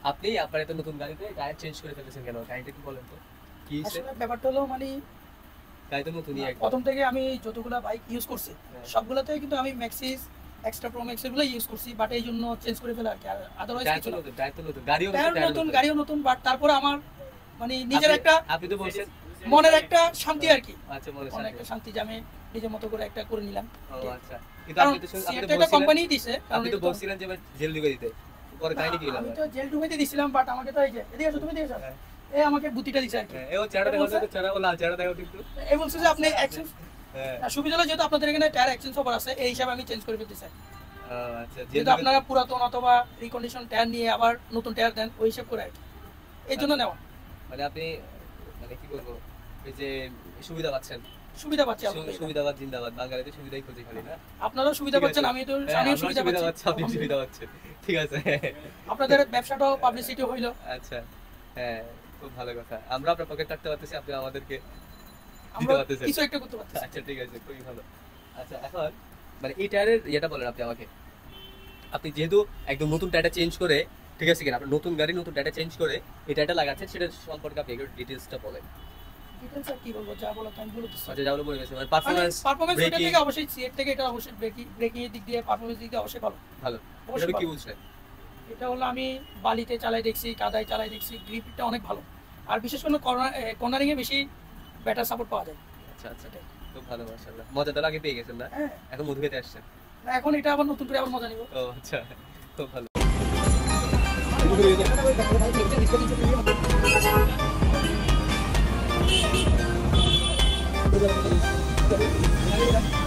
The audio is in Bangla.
আপনি আপনার এত নতুন গাড়িতে টায়ার চেঞ্জ করে ফেলেছেন কেন? গাড়িটা কি বলেন তো? কি হইছে? আসলে ব্যাপারটা হলো মানে গাড়ি তো নতুনই একদম। প্রথম থেকে আমি যতগুলা বাইক ইউজ করছি হ্যাঁ। সবগুলাতেই কিন্তু আমি ম্যাক্সিস এক্সট্রা প্রো ম্যাক্স এগুলো ইউজ করছি, বাট এই জন্য চেঞ্জ করে ফেলা আর কি। আদারওয়াইজ টায়ার কিছু তো না। নতুন, টায়ার তো নতুন, গাড়িও নতুন, টায়ার টায়ার নতুন, নতুন। গাড়িও নতুন, বাট তারপরে আমার মানে নিজের আপনি- একটা আপনি তো বলছেন মনের একটা শান্তি আর কি, আচ্ছা মনে মনের একটা শান্তি যে আমি নিজের মতো করে একটা করে নিলাম। ও আচ্ছা। কিন্তু কারণ আপনি তো আপনি সিএট তো একটা বলছিলেন কোম্পানি দিছে, কারণ আপনি তো এটা তো- বলছিলেন যে এবার জেল ঢুকে দিতে। পরে কাহিনী কি হলো? আমি তো জেল ঢুকাইতে দিছিলাম, বাট আমাকে তো এই যে এদিকে আসো, তুমি এদিকে আসো, হ্যাঁ। এই আমাকে বুদ্ধিটা দিছে আর কি। হ্যাঁ, ও চেহারা দেখাও তো, চেহারা, ও লাল চেহারা দেখাও কিন্তু। এই বলছে যে আপনি এক্সচেঞ্জ হ্যাঁ। সুবিধা হলো যেহেতু আপনাদের এখানে টায়ার এক্সচেঞ্জ অফার আছে, এই হিসাবে আমি চেঞ্জ করে ফেলতে চাই। ও আচ্ছা, জেল যেহেতু ঢুকে- আপনারা পুরাতন অথবা রিকন্ডিশন টায়ার নিয়ে আবার নতুন টায়ার দেন, ওই হিসাব করে আর কি, এই জন্য নেওয়া। মানে আপনি মানে কি বলবো, এই যে সুবিধা পাচ্ছেন। সুবিধা পাচ্ছি আলহামদুলিল্লাহ। সুবিধাবাদ জিন্দাবাদ, বাঙালিতে সুবিধাই খুঁজে খালি না। আপনারাও সুবিধা ঠিক আছে। পাচ্ছেন, আমিও হ্যাঁ, আমিও আমরাও সুবিধা পাচ্ছি। আপনি সুবিধা পাচ্ছেন। ঠিক আছে। আপনাদের ব্যবসাটাও পাবলিসিটি হইলো। আচ্ছা, হ্যাঁ, খুব ভালো কথা। আমরা আপনার পকেট কাটতে পারতেছি, আপনি আমাদেরকে দিতে আমরা পারতেছেন। কিছু একটা করতে পারতেছি। আচ্ছা ঠিক আছে, খুবই ভালো। আচ্ছা, এখন মানে এই টায়ারের ইয়েটা বলেন আপনি আমাকে। আপনি যেহেতু একদম নতুন টায়ারটা চেঞ্জ করে, ঠিক আছে কিনা, আপনার নতুন গাড়ি নতুন টায়ারটা চেঞ্জ করে এই টায়ারটা লাগাচ্ছেন, সেটা সম্পর্কে আপনি একটু ডিটেইলসটা বলেন। ডিটেইলস আর কি বলবো, যা বলো তাই বলতেছি। আচ্ছা, যেমন বলে গেছে মানে পারফরম্যান্স, পারফরম্যান্স ওইটা ব্রেকিং থেকে অবশ্যই সিএট থেকে এটা অবশ্যই ব্রেকিং এর দিক দিয়ে, পারফরম্যান্স দিক দিয়ে অবশ্যই ভালো। ভালো। অবশ্যই এটা কি ভালো। বুঝলেন? এটা হলো আমি বালিতে চালাই দেখছি, কাদায় চালাই দেখছি, গ্রিপটা অনেক ভালো। আর বিশেষ করে কর্নারিং এ বেশি ব্যাটার সাপোর্ট পাওয়া যায়। আচ্ছা আচ্ছা, খুব ভালো, মাশাআল্লাহ। মজা তো আগে পেয়ে গেছেন না? হ্যাঁ, এখন মধু খেতে আসছেন। না এখন এটা আবার নতুন করে আবার মজা নিব। ও আচ্ছা, খুব ভালো। Thank you.